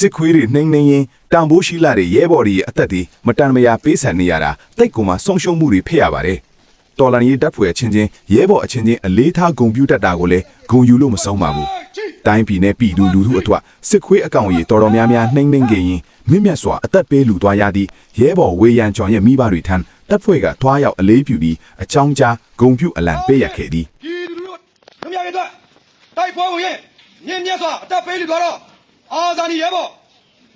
စစ်ခွေးတွေနှိမ့်နှင်းရင်တန်ဖိုးရှိလာတဲ့ရဲဘော်တွေရဲ့အသက်တွေမတန်မရာပေးဆန်နေရတာတိတ်ကူမှဆုံးရှုံးမှုတွေဖြစ်ရပါတယ်တော်လန်ရေးတပ်ဖွဲ့အချင်းချင်းရဲဘော်အချင်းချင်းအလေးထားဂုဏ်ပြုတတ်တာကိုလည်းဂုဏ်ယူလို့မဆုံးပါဘူးတိုင်းပြည်နဲ့ပြည်သူလူထုအထွတ်စစ်ခွေးအကောင်ကြီးတော်တော်များများနှိမ့်နှင်းခဲ့ရင်မြင့်မြတ်စွာအသက်ပေးလူသွားရသည့်ရဲဘော်ဝေယံကျော်ရဲ့မိဘတွေထံတပ်ဖွဲ့ကထွားရောက်အလေးပြုပြီးအချောင်းကြားဂုံပြုအလံပေးရခဲ့သည် ပြည်သူတို့ခမရရဲ့အတွက်တိုက်ပွဲဝင်မြင့်မြတ်စွာအသက်ပေးလူသွားတော့အာဇာနည်ရဲဘော်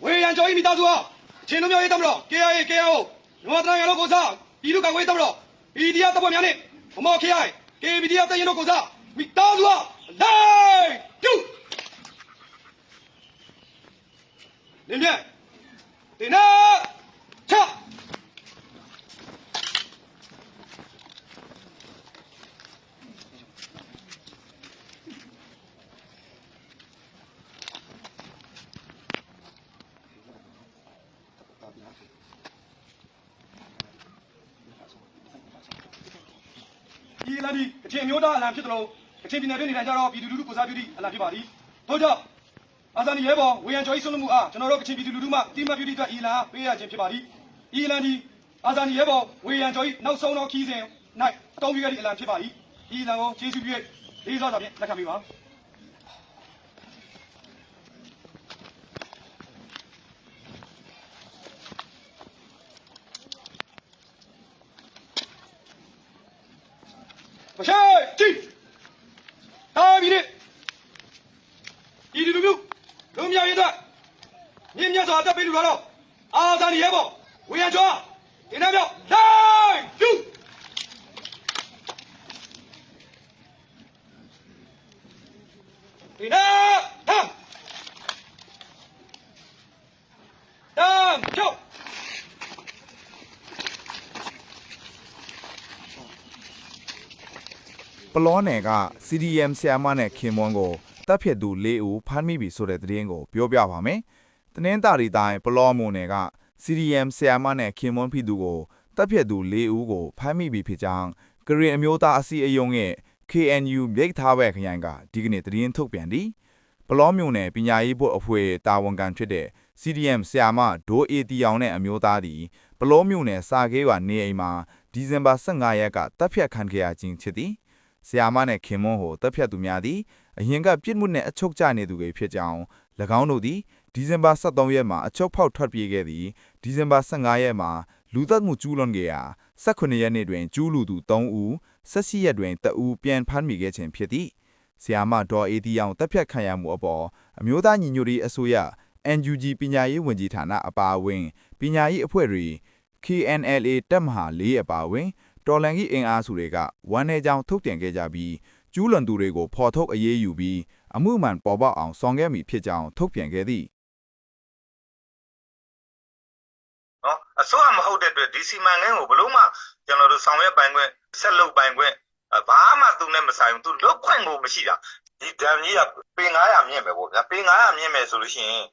ဝေယံကျော်ဤမိသားစုဟာချင်းလူမျိုးရေးတပ်မတော် KIA KIO မြန်မာနိုင်ငံလုံးကိုစားပြည်သူ့ကာကွယ်ရေးတပ်မတော် PDF တပ်ဖွဲ့များနဲ့ဗမော် KI KPDF တပ်ရင်းတို့ကိုစားမိသားစုဟာလိုက်ပြုလင်းမြတ်ဒီနာချ ဒီလာဒီအချင်းမျိုးသားအလံဖြစ်တယ်လို့အချင်းပြည်နယ်တွင်နေထိုင်ကြတော့ပြည်သူလူထုကိုစားပြုသည့်အလံဖြစ်ပါသည်ထို့ကြောင့်အာဇာနည်ရဲဘော်ဝေယံကျော်ဤဆုံးမှုအားကျွန်တော်တို့ကချင်းပြည်သူလူထုမှတိမတ်ပြုသည့်အတွက်ဤလံပေးရခြင်းဖြစ်ပါသည်ဤလံဒီအာဇာနည်ရဲဘော်ဝေယံကျော်ဤနောက်ဆုံးသောခီးစဉ်၌အသုံးပြုရသည့်အလံဖြစ်ပါသည်ဤလံကိုကျေးဇူးပြုလေးစားစွာဖြင့်လက်ခံပေးပါမရှေးကြည့်တာပြီလေဒီလူမျိုးလုံမြောက်ရေးအတွက်မြင့်မြတ်စွာအသက်ပေးလူတော်အာဇာနည်ရဲဘော်ဝေယံကျော်ဒီနေ့မြောက်လိုက်ယူဒီနေ့ဟမ်တမ်ကျုပ်ပလောနယ်က CDM ဆရာမနဲ့ခင်မွန်းကိုတပ်ဖြတ်သူ၄ဦးဖမ်းမိပြီဆိုတဲ့သတင်းကိုပြောပြပါမယ်။တနင်္သာရီတိုင်းပလောမိုနယ်က CDM ဆရာမနဲ့ခင်မွန်းဖြစ်သူကိုတပ်ဖြတ်သူ၄ဦးကိုဖမ်းမိပြီဖြစ်ကြောင်းကရင်အမျိုးသားအစည်းအရုံးရဲ့ KNU မြိတ်ထားဘက်ခရိုင်ကဒီကနေ့သတင်းထုတ်ပြန်သည်။ပလောမြို့နယ်ပညာရေးဘုတ်အဖွဲ့တာဝန်ခံဖြစ်တဲ့ CDM ဆရာမဒိုးအေတီအောင်နဲ့အမျိုးသားသည်ပလောမြို့နယ်စာကေးရွာနေအိမ်မှာဒီဇင်ဘာ15ရက်ကတပ်ဖြတ်ခံခဲ့ရခြင်းဖြစ်သည်။ဆရာမနဲ့ခင်မွန်းကိုတပ်ဖြတ်သူများသည်အရင်ကပြစ်မှုနဲ့အချုပ်ကျနေသူတွေဖြစ်ကြောင်း၎င်းတို့သည်ဒီဇင်ဘာ23ရက်မှာအချုပ်ဖောက်ထွက်ပြေးခဲ့သည်ဒီဇင်ဘာ15ရက်မှာလူသက်မှုကျူးလွန်ခဲ့ရာ18ရက်နေ့တွင်ကျူးလူသူ3ဦး18ရက်တွင်တဦးပြန်ဖမ်းမိခဲ့ခြင်းဖြစ်သည်ဆရာမဒေါ်အေတီအောင်တပ်ဖြတ်ခံရမှုအပေါ်အမျိုးသားညီညွတ်ရေးအစိုးရ NUG ပညာရေးဝန်ကြီးဌာနအပါအဝင်ပညာရေးအဖွဲ့တွေ KNLA တပ်မဟာ4အပါအဝင်တော်လန်ကြီးအင်အားစုတွေကဝန်내ကြောင်ထုတ်ပြန်ခဲ့ကြပြီးကျူးလွန်သူတွေကိုဖော်ထုတ်အရေးယူပြီးအမှုမှန်ပေါ်ပေါက်အောင်ဆောင်ရွက်မိဖြစ်ကြောင်းထုတ်ပြန်ခဲ့သည်နော်အစိုးရမဟုတ်တဲ့အတွက်ဒီစီမံကိန်းကိုဘလို့မှကျွန်တော်တို့ဆောင်ရွက်ပိုင်ခွင့်ဆက်လုပ်ပိုင်ခွင့်ဘာမှသူနဲ့မဆိုင်ဘူးသူလွတ်ခွင့်ကိုမရှိတာဒီဒမ်ကြီးကပေ900မြင့်ပဲပေါ့ဗျာပေ900မြင့်မယ်ဆိုလို့ရှိရင်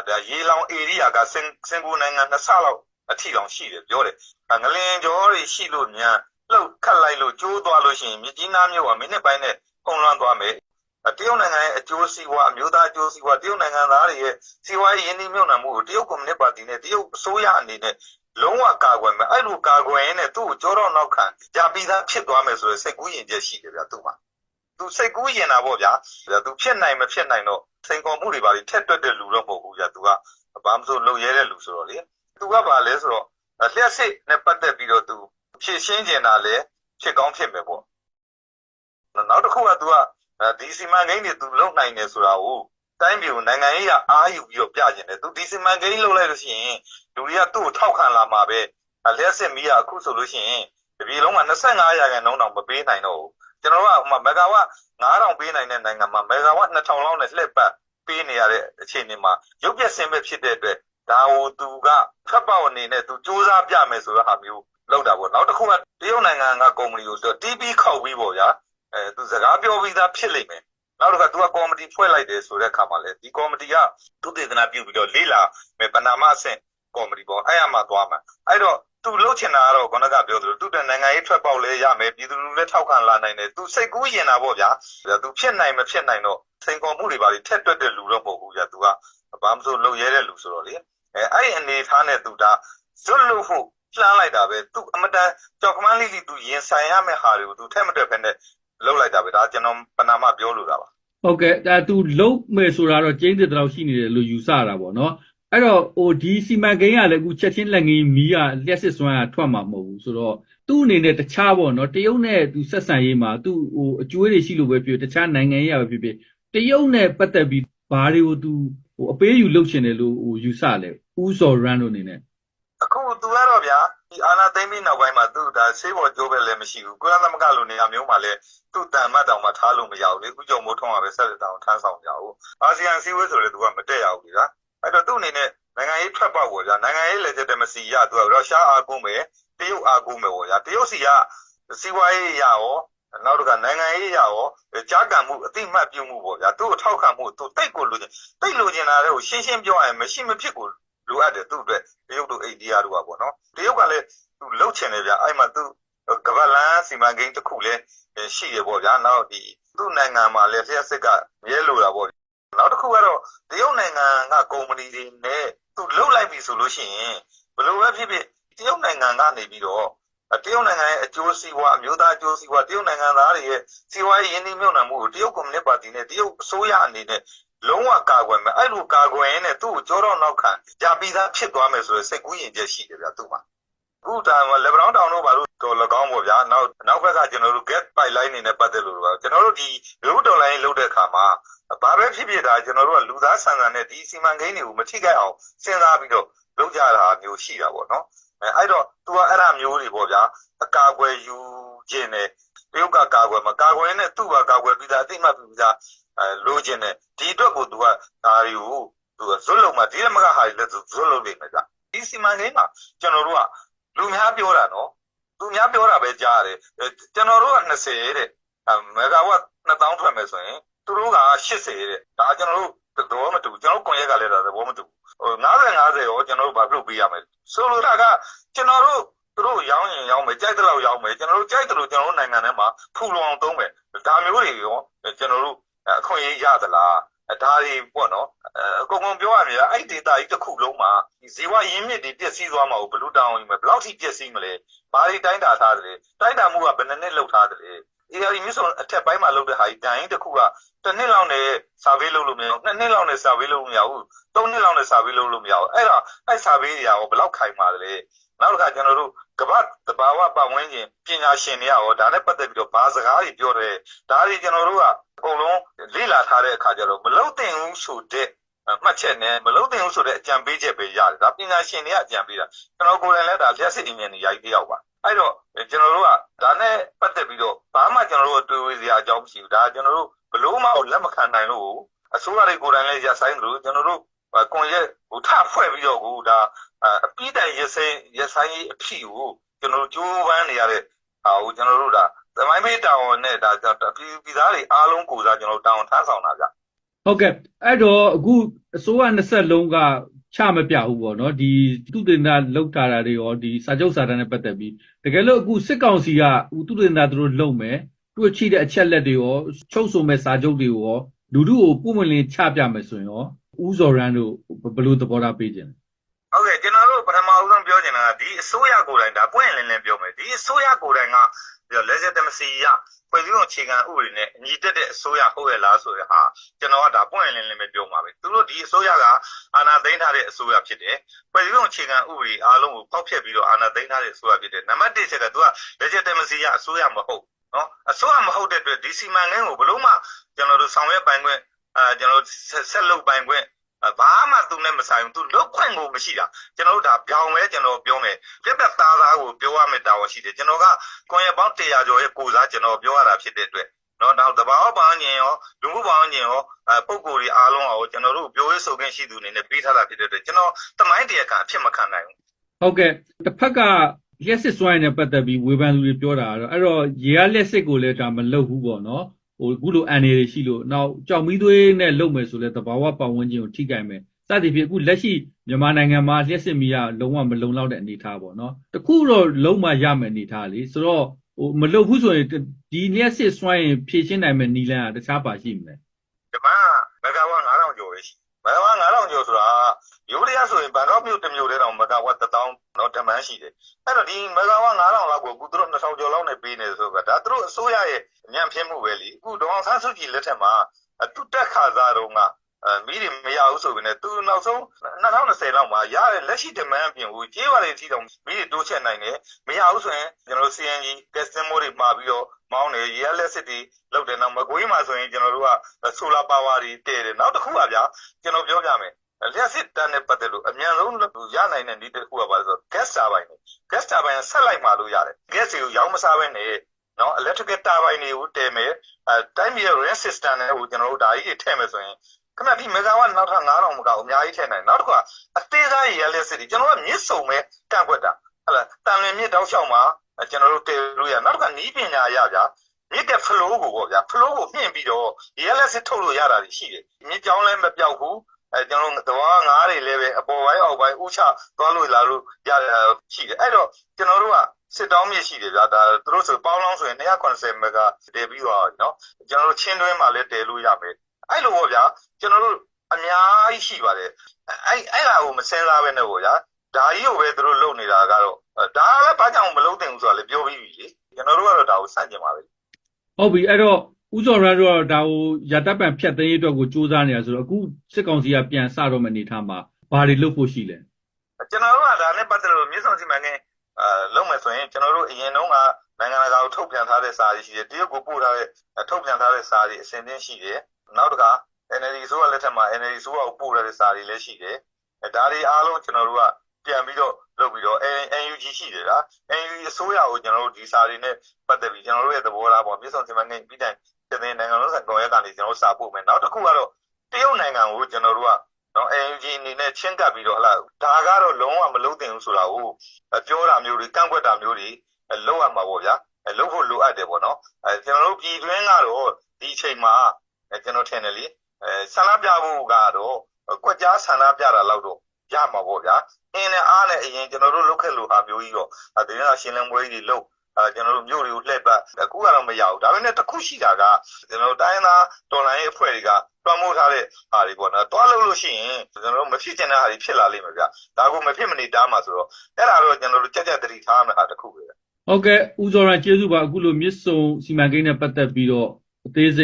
ဒါရေလောင်ဧရိယာကစင်ကာပူနိုင်ငံ2ဆလောက်အထီတောင်ရှိတယ်ပြောတယ်ငလင်ကြောတွေရှိလို့များလှုပ်ခတ်လိုက်လို့ကျိုးသွားလို့ရှိရင်မြကြီးနားမြို့ကမိနစ်ပိုင်းနဲ့ပုံလွှမ်းသွားမယ်တရုတ်နိုင်ငံရဲ့အကျိုးစီးပွားအမျိုးသားအကျိုးစီးပွားတရုတ်နိုင်ငံသားတွေရဲ့စီးပွားရေးရင်းနှီးမြှုပ်နှံမှုကိုတရုတ်ကွန်မြူနစ်ပါတီနဲ့တရုတ်အစိုးရအနေနဲ့လုံးဝကာကွယ်မယ်အဲ့လိုကာကွယ်ရင်းနဲ့သူ့ကိုကြောတော့နောက်ခံကြပြီးသားဖြစ်သွားမယ်ဆိုရင်စိတ်ကူးယဉ်ချက်ရှိတယ်ဗျာသူ့မှာသူစိတ်ကူးယဉ်တာပေါ့ဗျာသူဖြစ်နိုင်မဖြစ်နိုင်တော့စိန်ခေါ်မှုတွေပါထက်တွက်တဲ့လူတော့မဟုတ်ဘူးဗျာသူကဘာမှမဆိုလုပ်ရဲတဲ့လူဆိုတော့လေသူကဘာလဲဆိုတော့လျှက်စစ်နဲ့ပတ်သက်ပြီးတော့သူဖြည့်ရှင်းကျင်တာလဲဖြစ်ကောင်းဖြစ်မယ်ပေါ့နောက်တစ်ခုကသူကဒီစီမံကိန်းတွေသူလုပ်နိုင်တယ်ဆိုတာကိုတိုင်းပြည်ကိုနိုင်ငံရေးကအားယူပြီးတော့ပြကျင်တယ်သူဒီစီမံကိန်းလုပ်လိုက်လို့ရှိရင်လူတွေကသူ့ကိုထောက်ခံလာမှာပဲလျှက်စစ်မီးကအခုဆိုလို့ရှိရင်ဒီပြည်လုံးမှာ25ရာခိုင်နှုန်းတောင်မပေးနိုင်တော့ဘူးကျွန်တော်တို့ကမဂါဝတ်9000ပေးနိုင်တဲ့နိုင်ငံမှာမဂါဝတ်2000လောက်နဲ့လှည့်ပတ်ပေးနေရတဲ့အခြေအနေမှာရုပ်ပြဆင်းပဲဖြစ်တဲ့အတွက်ဒါကိုသူကဖက်ပေါက်အနေနဲ့သူစူးစမ်းပြမယ်ဆိုတဲ့ဟာမျိုးလောက်တာပေါ့နောက်တစ်ခုကတရုတ်နိုင်ငံကကုမ္ပဏီကိုဆို TP ခောက်ပြီးပေါ့ဗျာသူစကားပြောပြီးသားဖြစ်လိမ့်မယ်နောက်တစ်ခါသူကကော်မတီဖွဲ့လိုက်တယ်ဆိုတဲ့အခါမှာလေဒီကော်မတီကသူတည်တနာပြုပြီးတော့လေးလာမယ်ပဏာမအဆင့်ကော်မတီပေါ့အဲ့အမှသွားမှာအဲ့တော့သူလှုပ်ချင်တာကတော့ခုနကပြောသလိုသူတဲ့နိုင်ငံရေးထွက်ပေါက်လဲရမယ်ပြည်သူလူထုလည်းထောက်ခံလာနိုင်တယ်သူစိတ်ကူးရင်တာပေါ့ဗျာသူဖြစ်နိုင်မဖြစ်နိုင်တော့စိန်ခေါ်မှုတွေပါထက်တွက်တဲ့လူတော့မဟုတ်ဘူးဗျာသူက ဘာမှမဆိုလုပ်ရဲတဲ့လူဆိုတော့လေအဲ့အနေထားနဲ့သူဒါဇွတ်လို့ဖို့လှမ်းလိုက်တာပဲသူအမတန်ကြောက်ကမန်းလေးသူရင်ဆိုင်ရမယ့်ဟာတွေကိုသူထက်မတွက်ဖက်နဲ့လုပ်လိုက်တာပဲဒါကျွန်တော်ပနာမပြောလို့တာပါ ဟုတ်ကဲ့ဒါသူလုံးမယ်ဆိုတာတော့ကျင်းတဲ့တောင်ရှိနေတယ်လို့ယူဆတာပေါ့နော်အဲ့တော့ဟိုဒီစီမံကိန်းကလည်းအခုချက်ချင်းလက်ငင်းမီးကလျှက်စစ်စွမ်းကထွက်မှာမဟုတ်ဘူးဆိုတော့သူ့အနေနဲ့တခြားပေါ့နော်တရုတ်နဲ့သူဆက်ဆံရေးမှာသူဟိုအကျွေးတွေရှိလို့ပဲဖြစ်တခြားနိုင်ငံရေးရပဲဖြစ်တရုတ်နဲ့ပတ်သက်ပြီးဘာတွေကိုသူဟိုအပေးယူလုပ်ချင်တယ်လို့ဟိုယူဆလဲဦးစော်ရန်တို့အနေနဲ့ အခုသူကတော့ဗျာဒီအာနာသိမ့်ပြီးနောက်ပိုင်းမှာသူဒါဆေးပေါ်ကြိုးပဲလည်းမရှိဘူးကုလသမဂ္ဂလိုနေရာမျိုးမှာလည်းသူ့တန်မတ်တောင်မှထားလို့မရဘူးလေအခုကြောင့်မိုးထုံးရပဲဆက်လက်တောင်ထမ်းဆောင်ကြအောင်အာဆီယံစည်းဝေးဆိုလည်းသူကမတက်ရဘူးဗျာအဲ့တော့သူ့အနေနဲ့နိုင်ငံရေးထွက်ပေါက်ပေါ့ဗျာနိုင်ငံရေးလက်ချက်တမစီရသူကရုရှားအားကိုးမယ်တရုတ်အားကိုးမယ်ပေါ့ဗျာတရုတ်စီကစီးပွားရေးရရောနောက်တစ်ခါနိုင်ငံရေးရရောကြားကန်မှုအတိမတ်ပြုမှုပေါ့ဗျာသူ့အထောက်ခံမှုသူတိတ်ကိုလိုချင်တာလည်းကိုရှင်းရှင်းပြောရရင်မရှိမဖြစ်ကိုလိုအပ်တယ်သူ့အတွက်တရုတ်တို့အိန္ဒိယတို့ကပေါ့နော်တရုတ်ကလည်းသူလှုပ်ချင်တယ်ဗျာအဲ့မှာသူကမ္ဘာလမ်းစီမံကိန်းတစ်ခုလည်းရှိရပေါ့ဗျာနောက်ဒီသူ့နိုင်ငံမှာလည်းလျှက်စစ်ကရဲလိုတာပေါ့နောက်တစ်ခုကတော့တရုတ်နိုင်ငံကကုမ္ပဏီတွေနဲ့သူလှုပ်လိုက်ပြီဆိုလို့ရှိရင်ဘယ်လိုပဲဖြစ်ဖြစ်တရုတ်နိုင်ငံကနေပြီးတော့တရုတ်နိုင်ငံရဲ့အကျိုးစီးပွားအမျိုးသားအကျိုးစီးပွားတရုတ်နိုင်ငံသားတွေရဲ့စီးပွားရေးရင်းနှီးမြှုပ်နှံမှုကိုတရုတ်ကွန်မြူနစ်ပါတီနဲ့တရုတ်အစိုးရအနေနဲ့လုံးဝကာကွယ်မယ်အဲ့လိုကာကွယ်ရင်းနဲ့သူ့ကိုကြောတော့နောက်ခံကြာပြီးသားဖြစ်သွားမယ်ဆိုရယ်စိတ်ကူးယဉ်ချက်ရှိတယ်ဗျာသူ့မှာအခုဒါလေဘရောင်းတောင်တို့ဘာလို့တော်၎င်းပေါ့ဗျာနောက်ဘက်ကကျွန်တော်တို့ get pipeline နေနဲ့ပတ်သက်လို့ပါကျွန်တော်တို့ဒီလူဒေါ်လာရင်းလုပ်တဲ့အခါမှာဘာပဲဖြစ်ဖြစ်ဒါကျွန်တော်တို့ကလူသားဆန်ဆန်နဲ့ဒီစီမံကိန်းတွေကိုမထိခိုက်အောင်စဉ်းစားပြီးတော့လုပ်ကြတာမျိုးရှိတာပေါ့နော်အဲ့တော့ तू ကအဲ့ဒါမျိုးတွေပေါ့ဗျာအကာအကွယ်ယူခြင်းနဲ့တရုတ်ကကာကွယ်မှာကာကွယ်နဲ့သူ့ကကာကွယ်ပြီးသားအသိမှတ်ပြီးသားလိုချင်တယ်ဒီအတွက်ကို तू ကဒါတွေကို तू ဇွတ်လုံးမှာဒီမကဟာလည်း तू ဇွတ်လုံးနေမှာဗျဒီစီမံကိန်းမှာကျွန်တော်တို့ကလူများပြောတာနော်သူများပြောတာပဲကြားရတယ်ကျွန်တော်တို့က20တဲ့မဂါဝတ်2000ထွက်မယ်ဆိုရင်သူတို့က80တဲ့ဒါကျွန်တော်တို့တော့မတူကျွန်တော်ကွန်ရက်ကလည်းတော့ဘောမတူဟို90ရောကျွန်တော်တို့ဘာပြုတ်ပေးရမလဲဆိုလိုတာကကျွန်တော်တို့သူတို့ရောင်းရင်ရောင်းမယ်ကြိုက်တဲ့လောက်ရောင်းမယ်ကျွန်တော်တို့ကြိုက်တယ်လို့ကျွန်တော်တို့နိုင်ငံထဲမှာဖူလုံအောင်သုံးမယ်ဒါမျိုးတွေရောကျွန်တော်တို့အခွင့်အရေးရသလားဒါတွေပေါ့နော်အကုန်ပြောရမယ်အဲ့ဒီ data ကြီးတစ်ခုလုံးမှာဇီဝရင်းမြစ်တွေပြည့်စည်သွားမှာကိုဘယ်လိုတောင်းရင်မလဲဘယ်လောက်ထိပြည့်စည်မလဲဘာတွေတိုင်းတာထားတယ်တိုင်းတာမှုကဘယ်နှစ်လောက်ထားတယ်ARI မျိုးဆိုအထက်ပိုင်းမှာလုပ်တဲ့ဟာကြီးတန်ရင်တစ်ခုကတစ်နှစ်လောက်နဲ့ survey လုပ်လို့မရဘူးနှစ်နှစ်လောက်နဲ့ survey လုပ်လို့မရဘူးသုံးနှစ်လောက်နဲ့ survey လုပ်လို့မရဘူးအဲ့တော့အဲ့ survey တွေရောဘယ်လောက်ခိုင်ပါလဲနောက်တစ်ခါကျွန်တော်တို့ကမ္ဘာတဘာဝပတ်ဝန်းကျင်ပညာရှင်တွေရောဒါနဲ့ပတ်သက်ပြီးတော့ဘာစကားတွေပြောတယ်ဒါတွေကျွန်တော်တို့ကအကုန်လုံးလေ့လာထားတဲ့အခါကျတော့မလုံတင်ဘူးဆိုတဲ့မှတ်ချက်နဲ့မလုံတင်ဘူးဆိုတဲ့အကြံပေးချက်ပဲရတယ်ဒါပညာရှင်တွေကအကြံပေးတာကျွန်တော်ကိုယ်တိုင်လည်းဒါလျှက်စစ်အင်ဂျင်နီယာကြီးတယောက်ပါအဲ့တော့ကျွန်တော်တို့ကဒါနဲ့ပတ်သက်ပြီးတော့ဘာမှကျွန်တော်တို့တွေးဝေးစရာအကြောင်းမရှိဘူးဒါကျွန်တော်တို့ဘလို့မှလက်မခံနိုင်လို့အစိုးရတွေကိုယ်တိုင်လည်းရဆိုင်လို့ကျွန်တော်တို့ကွန်ရက်ဟိုထဖွဲ့ပြီးတော့ကိုဒါအပြီးတိုင်ရဆိုင်အဖြစ်ကိုကျွန်တော်တို့ကြိုးပမ်းနေရတဲ့ဟာကိုကျွန်တော်တို့ဒါသမိုင်းမေးတောင်းနဲ့ဒါပြည်သားတွေအားလုံးကိုစားကျွန်တော်တို့တောင်းထမ်းဆောင်တာဗျဟုတ်ကဲ့အဲ့တော့အခုအစိုးရ20လုံးကချမပြဘူးပေါ့နော်ဒီသူတင်တာလောက်ထားတာတွေရောဒီစာချုပ်စာတမ်းနဲ့ပတ်သက်ပြီးတကယ်လို့အခုစစ်ကောင်စီကသူတင်တာသူတို့လုံမယ်သူ့ချိတဲ့အချက်လက်တွေရောချုပ်ဆိုမဲ့စာချုပ်တွေရောလူထုကိုပုံမလင်းချပြမယ်ဆိုရင်ရောဦးစော်ရန်တို့ဘယ်လိုသဘောထားပေးခြင်းလဲဟုတ်ကဲ့ကျွန်တော်တို့ပထမဦးဆုံးပြောချင်တာကဒီအစိုးရကိုယ်တိုင်ဒါပွင့်လင်းလင်းပြောမယ်ဒီအစိုးရကိုယ်တိုင်ကlegitimacy ရဖွဲ့စည်းပုံအခြေခံဥပဒေနဲ့ညီတက်တဲ့အစိုးရဟုတ်ရဲ့လားဆိုတဲ့ဟာကျွန်တော်ကဒါပွင့်လင်းလင်းပဲပြောမှာပဲသူတို့ဒီအစိုးရကအာဏာသိမ်းထားတဲ့အစိုးရဖြစ်တယ်ဖွဲ့စည်းပုံအခြေခံဥပဒေအားလုံးကိုဖောက်ဖျက်ပြီးတော့အာဏာသိမ်းထားတဲ့အစိုးရဖြစ်တယ်နံပါတ်1ချက်ကသူက legitimacy ရအစိုးရမဟုတ်နော်အစိုးရမဟုတ်တဲ့အတွက်ဒီစီမံကိန်းကိုဘလို့မှကျွန်တော်တို့ဆောင်ရွက်ပိုင်ခွင့်ကျွန်တော်တို့ဆက်လုပ်ပိုင်ခွင့်ဘာမှသူနဲ့မဆိုင်ဘူးသူလုတ်ခွင့်ကိုမရှိတာကျွန်တော်တို့ဒါပြောင်းပဲကျွန်တော်ပြောမယ်ပြက်ပြက်သားသားကိုပြောရမယ့်တာဝန်ရှိတယ်ကျွန်တော်ကကွန်ရက်ပေါင်း100ကျော်ရဲ့ကိုစားကျွန်တော်ပြောရတာဖြစ်တဲ့အတွက်နော်နောက်တဘာဝပေါင်းညင်ရောလူမှုပေါင်းညင်ရောပုံကိုယ်တွေအားလုံးအောင်ကျွန်တော်တို့ပြောရေးဆိုခွင့်ရှိသူအနေနဲ့ပေးထားတာဖြစ်တဲ့အတွက်ကျွန်တော်တမိုင်းတရားကအဖြစ်မခံနိုင်ဘူးဟုတ်ကဲ့တစ်ဖက်ကလျှက်စစ်စွမ်းရည်နဲ့ပတ်သက်ပြီးဝေဖန်သူတွေပြောတာကတော့အဲ့တော့ရေရလျှက်စစ်ကိုလည်းဒါမလုပ်ဘူးပေါ့နော်ဟိုအခုလိုအန်နေတွေရှိလို့နောက်ကြောက်မီးသွေးနဲ့လုပ်မယ်ဆိုလဲတဘာဝပတ်ဝန်းကျင်ကိုထိခိုက်မယ်စသဖြင့်အခုလက်ရှိမြန်မာနိုင်ငံမှာလျှက်စစ်မီးကလုံးဝမလုံလောက်တဲ့အနေအထားပေါ့နော်တခုတော့လုံးဝရမယ်အနေအထားလေဆိုတော့ဟိုမလုပ်ဘူးဆိုရင်ဒီလျှက်စစ်စွမ်းရင်ဖြည့်ရှင်းနိုင်မယ်နီလန်းကတခြားပါရှိမလဲဒီမှာမဂါဝါ9000ကျော်ပဲရှိ မဂါဝါ9000ကျော်ဆိုတာယူရီးယားဆိုရင်ဘန်ကောက်မြို့တစ်မြို့တည်းတော့မဂါဝါ1000တော့တမန်ရှိတယ်အဲ့တော့ဒီမဂါဝါ9000လောက်ကိုအခုသူတို့2000ကျော်လောက်နဲ့ပေးနေဆိုတော့ဒါသူတို့အစိုးရရဲ့ညံ့ဖျင်းမှုပဲလीအခုဒေါအောင်ဆန်းစုကြည်လက်ထက်မှာသူတက်ခါစားတော့ကမီးတွေမရဘူးဆိုပြီးနဲ့သူနောက်ဆုံး2020လောက်မှာရတဲ့လက်ရှိ demand အပြင်ကိုကြေးပါလေအထိတော့မီးတွေတိုးချက်နိုင်တယ်မရဘူးဆိုရင်ကျွန်တော်တို့ CNG gas demo တွေမှာပြီးတော့မောင်းတယ်ရေလက်စစ်တွေလောက်တယ်နောက်မကွေးမှာဆိုရင်ကျွန်တော်တို့က solar power တွေတည်တယ်နောက်တစ်ခုပါဗျာကျွန်တော်ပြောပြမယ်လျှက်စစ်တန်းနဲ့ပတ်သက်လို့အမြန်ဆုံးရနိုင်တဲ့ဒီတစ်ခုကပါဆို gas turbine တွေ gas turbine ဆက်လိုက်မှလို့ရတယ် gas တွေကိုရောင်းမစားဘဲနဲ့နော် electrical turbine တွေကိုတည်မယ်တိုင်းပြည်ရဲ့ rail system နဲ့ဟိုကျွန်တော်တို့ဒါကြီးထည့်မယ်ဆိုရင်ခဏဒီမဂါဝါနောက်ထပ်9000မကအများကြီးထည့်နိုင်နောက်တစ်ခါအသေးစားရေလက်စစ်တွေကျွန်တော်ကမြစ်စုံပဲကန့်ကွက်တာဟဲ့လားတန်လွင်မြစ်တောက်လျှောက်မှာကျွန်တော်တို့တည်လို့ရနောက်တစ်ခါနီးပညာရဗျာမြစ်တဲ့ flow ကိုပေါ့ဗျာ flow ကိုမြင့်ပြီးတော့ရေလက်စစ်ထုတ်လို့ရတာရှိတယ်မြစ်ကြောင်းလည်းမပြောက်ဘူးကျွန်တော်တို့သွားငါးတွေလည်းပဲအပေါ်ပိုင်းအောက်ပိုင်းဥချသွားလို့လာလို့ရတယ်ရှိတယ်အဲ့တော့ကျွန်တော်တို့ကစစ်တောင်းမြစ်ရှိတယ်ဗျာဒါသူတို့ဆိုပေါင်းလောင်းဆိုရင်290မဂါတည်ပြီးသွားပြီနော်ကျွန်တော်တို့ချင်းတွင်းမှာလည်းတည်လို့ရမယ်အဲ့လိုပေါ့ဗျာကျွန်တော်တို့အများကြီးရှိပါတယ်အဲ့ဒါကိုမစင်စားပဲနဲ့ပေါ့ဗျာဒါကြီးကိုပဲသူတို့လုပ်နေတာကတော့ဒါလည်းဘာကြောင့်မလုပ်သင့်ဘူးဆိုတာလည်းပြောပြီးပြီလေကျွန်တော်တို့ကတော့ဒါကိုစန့်ကျင်ပါပဲဟုတ်ပြီအဲ့တော့ဦးစောရတို့ဒါကိုရတပ်ပံဖြတ်သိမ်းရေးအတွက်ကိုစူးစမ်းနေတာဆိုတော့အခုစစ်ကောင်စီကပြန်စတော့မနေထားမှာဘာတွေလုပ်ဖို့ရှိလဲကျွန်တော်တို့ကဒါနဲ့ပတ်သက်လို့မြစ်ဆောင်စီမံကိန်းလုပ်မယ်ဆိုရင်ကျွန်တော်တို့အရင်တုန်းကနိုင်ငံတကာကိုထုတ်ပြန်ထားတဲ့စာတွေရှိတယ်တရုတ်ကိုပို့ထားတဲ့ထုတ်ပြန်ထားတဲ့စာတွေအစဉ်သင်းရှိတယ်နောက်တစ်ခါ NLD ဆိုရလက်ထက်မှာ NLD ဆိုရကိုပို့ထားတဲ့စာတွေလည်းရှိတယ်ဒါတွေအားလုံးကျွန်တော်တို့ကပြန်ပြီးတော့လုပ်ပြီးတော့ NUG ရှိတယ်လား NUG အစိုးရကိုကျွန်တော်တို့ဒီစာတွေနဲ့ပတ်သက်ပြီးကျွန်တော်တို့ရဲ့သဘောထားပေါ့မြစ်ဆောင်စီမံကိန်းပြီးတိုင်းတဲ့နိုင်ငံလုံးဆိုင်ကောင်ရက်ကနေကျွန်တော်တို့စာပို့မယ်နောက်တစ်ခုကတော့တရုတ်နိုင်ငံကိုကျွန်တော်တို့ကနော် NUG အနေနဲ့ချင်းကပ်ပြီးတော့ဟလာဒါကတော့လုံးဝမလုပ်သင့်ဘူးဆိုတာကိုပြောတာမျိုးတွေကန့်ကွက်တာမျိုးတွေလုပ်ရမှာပေါ့ဗျာလုပ်ဖို့လိုအပ်တယ်ပေါ့နော်ကျွန်တော်တို့ပြည်တွင်းကတော့ဒီအချိန်မှာကျွန်တော်ထင်တယ်လေဆန္ဒပြဖို့ကတော့ကွက်ကြားဆန္ဒပြတာလောက်တော့ရမှာပေါ့ဗျာအင်းနဲ့အားနဲ့အရင်ကျွန်တော်တို့လုပ်ခဲ့လို့ဟာမျိုးကြီးတော့ဒီနေ့ရှင်းလင်းပွဲကြီးတွေလုပ်ကျွန်တော်တို့မြို့တွေကိုလှည့်ပတ်အခုကတော့မရဘူးဒါပေမဲ့တစ်ခုရှိတာကကျွန်တော်တို့တိုင်းသားတော်လိုင်းရဲ့အဖွဲ့တွေကတွန်းမိုးထားတဲ့ဟာတွေပေါ့နော်တွားလို့ရှိရင်ကျွန်တော်တို့မဖြစ်ချင်တဲ့ဟာတွေဖြစ်လာလိမ့်မယ်ဗျဒါကိုမဖြစ်မနေတားမှာဆိုတော့အဲ့ဒါတော့ကျွန်တော်တို့ကြက်ကြက်တတိထားမှာတစ်ခုပဲဟုတ်ကဲ့ဦးစောရကျေးဇူးပါအခုလိုမြစ်ဆုံစီမံကိန်းနဲ့ပတ်သက်ပြီးတော့အသေးစိတ်